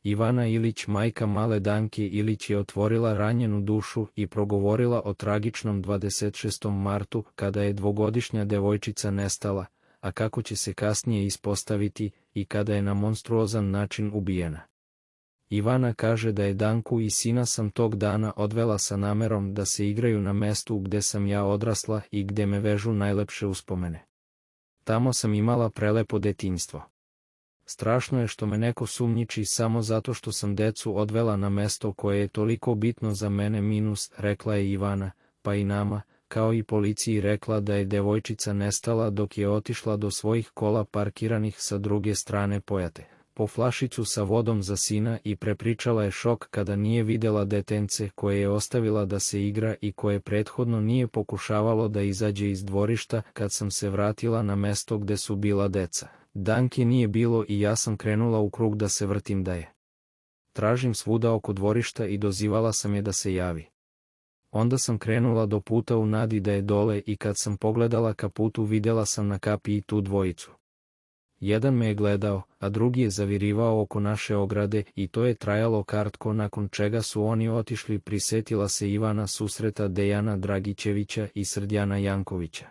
Ivana Ilić, majka male Danke Ilić, je otvorila ranjenu dušu i progovorila o tragičnom 26. martu kada je dvogodišnja devojčica nestala, a kako će se kasnije ispostaviti, i kada je na monstruozan način ubijena. Ivana kaže da je Danku i sina sam tog dana odvela sa namerom da se igraju na mestu gde sam ja odrasla i gde me vežu najlepše uspomene. Tamo sam imala prelepo detinjstvo. Strašno je što me neko sumnjiči samo zato što sam decu odvela na mesto koje je toliko bitno za mene rekla je Ivana, pa i nama, kao i policiji rekla da je devojčica nestala dok je otišla do svojih kola parkiranih sa druge strane Pojate, po flašicu sa vodom za sina i prepričala je šok kada nije videla detence koje je ostavila da se igra i koje prethodno nije pokušavalo da izađe iz dvorišta kad sam se vratila na mesto gde su bila deca. Danke nije bilo i ja sam krenula u krug da se vrtim da je tražim svuda oko dvorišta i dozivala sam je da se javi. Onda sam krenula do puta u nadi da je dole i kad sam pogledala ka putu videla sam na kapi i tu dvojicu. Jedan me je gledao, a drugi je zavirivao oko naše ograde i to je trajalo kratko, nakon čega su oni otišli. Prisetila se Ivana susreta Dejana Dragićevića i Srdjana Jankovića.